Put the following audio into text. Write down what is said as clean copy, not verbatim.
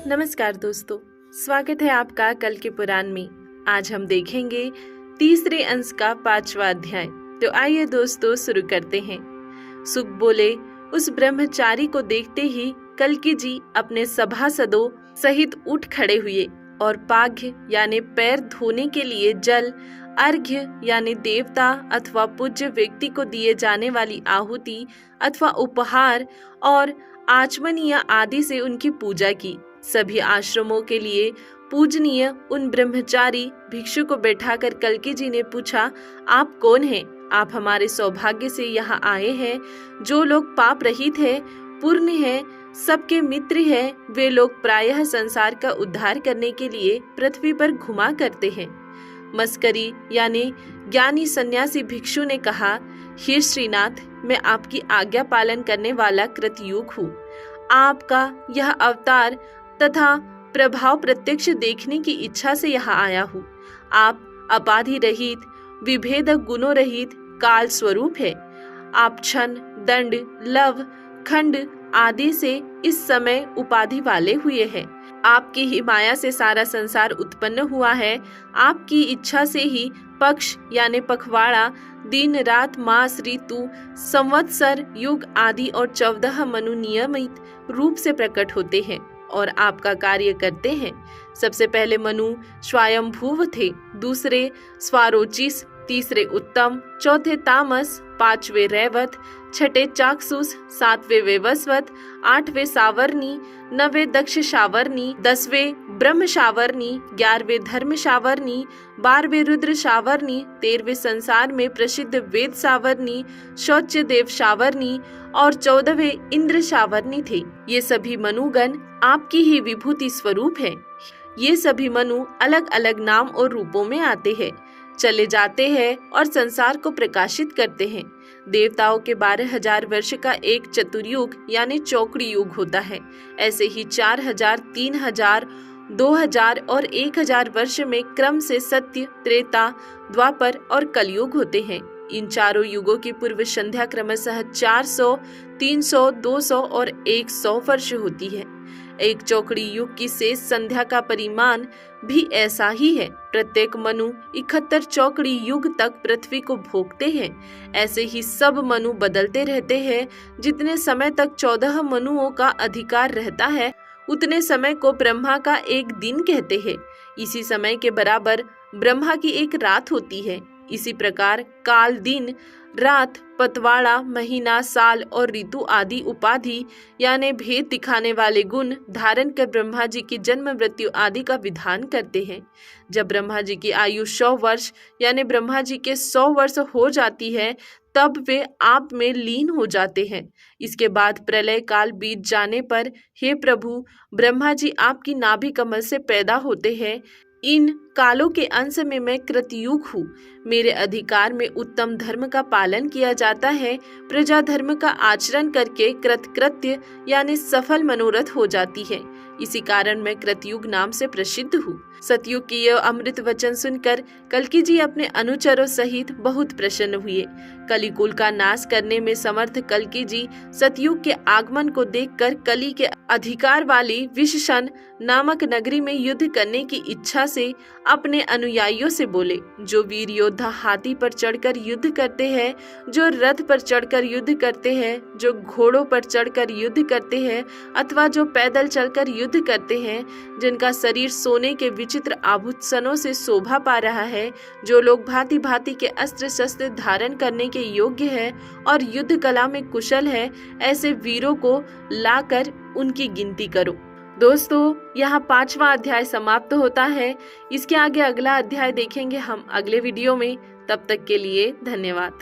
नमस्कार दोस्तों, स्वागत है आपका कल के पुराण में। आज हम देखेंगे तीसरे अंश का 5वां अध्याय। तो आइए दोस्तों शुरू करते हैं। सुख बोले, उस ब्रह्मचारी को देखते ही कल्कि जी अपने सभासदों सहित उठ खड़े हुए और पाघ्य यानी पैर धोने के लिए जल, अर्घ्य यानी देवता अथवा पूज्य व्यक्ति को दिए जाने वाली आहुति अथवा उपहार और आचमनीय आदि से उनकी पूजा की। सभी आश्रमों के लिए पूजनीय उन ब्रह्मचारी भिक्षु को बैठाकर कल्कि जी ने पूछा, आप कौन हैं? आप हमारे सौभाग्य से यहाँ आए हैं। जो लोग पाप रहित है, पूर्ण है, सबके मित्र है, वे लोग प्रायः संसार का उद्धार करने के लिए पृथ्वी पर घुमा करते हैं। मस्करी यानी ज्ञानी सन्यासी भिक्षु ने कहा, हे श्रीनाथ, मैं आपकी आज्ञा पालन करने वाला कृतयुग हूँ। आपका यह अवतार तथा प्रभाव प्रत्यक्ष देखने की इच्छा से यहाँ आया हूँ। आप अपाधि रहित, विभेद गुणों रहित काल स्वरूप है। आप क्षण, दंड, लव, खंड आदि से इस समय उपाधि वाले हुए हैं। आपकी ही माया से सारा संसार उत्पन्न हुआ है। आपकी इच्छा से ही पक्ष यानी पखवाड़ा, दिन रात, मास, ऋतु, संवत्सर, युग आदि और 14 मनु नियमित रूप से प्रकट होते हैं और आपका कार्य करते हैं। सबसे पहले मनु स्वयंभूव थे, दूसरे स्वारोचिस, तीसरे उत्तम, चौथे तामस, पांचवे रैवत, छठे चाक्षुष, सातवें वेवस्वत, आठवें सावर्णी, नवे दक्ष सावर्णी, 10वें ब्रह्म सावर्णी, 11वें धर्म सावर्णी, 12वें रुद्र सावर्णी, 13वें संसार में प्रसिद्ध वेद सावर्णी, शौच्य देव सावर्णी और 14वें इंद्र सावर्णी थे। ये सभी मनुगण आपकी ही विभूति स्वरूप है। ये सभी मनु अलग अलग नाम और रूपों में आते हैं, चले जाते हैं और संसार को प्रकाशित करते हैं। देवताओं के 12,000 वर्ष का एक चतुर्युग यानी चौकड़ी युग होता है। ऐसे ही 4,000, 3,000, 2,000 और 1,000 वर्ष में क्रम से सत्य, त्रेता, द्वापर और कलयुग होते हैं। इन चारों युगों की पूर्व संध्या क्रमशः 400, 300, 200 और 100 वर्ष होती है। एक चौकड़ी युग की शेष संध्या का परिमाण भी ऐसा ही है। प्रत्येक मनु 71 चौकड़ी युग तक पृथ्वी को भोगते हैं। ऐसे ही सब मनु बदलते रहते हैं। जितने समय तक 14 मनुओं का अधिकार रहता है, उतने समय को ब्रह्मा का एक दिन कहते हैं। इसी समय के बराबर ब्रह्मा की एक रात होती है। इसी प्रकार काल, दिन, रात, पतवाड़ा, महीना, साल और ऋतु आदि उपाधि यानी भेद दिखाने वाले गुण धारण कर ब्रह्मा जी की जन्म, मृत्यु आदि का विधान करते हैं। जब ब्रह्मा जी की आयु 100 वर्ष यानी ब्रह्मा जी के 100 वर्ष हो जाती है, तब वे आप में लीन हो जाते हैं। इसके बाद प्रलय काल बीत जाने पर, हे प्रभु, ब्रह्मा जी आपकी नाभि कमल से पैदा होते हैं। इन कालों के अंश में मैं कृतयुग हूँ। मेरे अधिकार में उत्तम धर्म का पालन किया जाता है। प्रजा धर्म का आचरण करके कृतकृत्य यानी सफल मनोरथ हो जाती है। इसी कारण मैं कृतयुग नाम से प्रसिद्ध हूँ। सतयुग की यह अमृत वचन सुनकर कल्कि जी अपने अनुचरों सहित बहुत प्रसन्न हुए। कलिकुल का नाश करने में समर्थ कल्कि जी सतयुग के आगमन को देखकर कली के अधिकार वाली विषसन नामक नगरी में युद्ध करने की इच्छा से अपने अनुयायियों से बोले, जो वीर योद्धा हाथी पर चढ़कर युद्ध करते हैं, जो रथ पर चढ़कर युद्ध करते हैं, जो घोड़ों पर चढ़कर युद्ध करते हैं अथवा जो पैदल चलकर युद्ध करते हैं, जिनका शरीर सोने के विचित्र आभूषणों से शोभा पा रहा है, जो लोग भांति भांति के अस्त्र शस्त्र धारण करने के योग्य है और युद्ध कला में कुशल है, ऐसे वीरों को लाकर उनकी गिनती करो। दोस्तों, यहाँ 5वां अध्याय समाप्त होता है। इसके आगे अगला अध्याय देखेंगे हम अगले वीडियो में। तब तक के लिए धन्यवाद।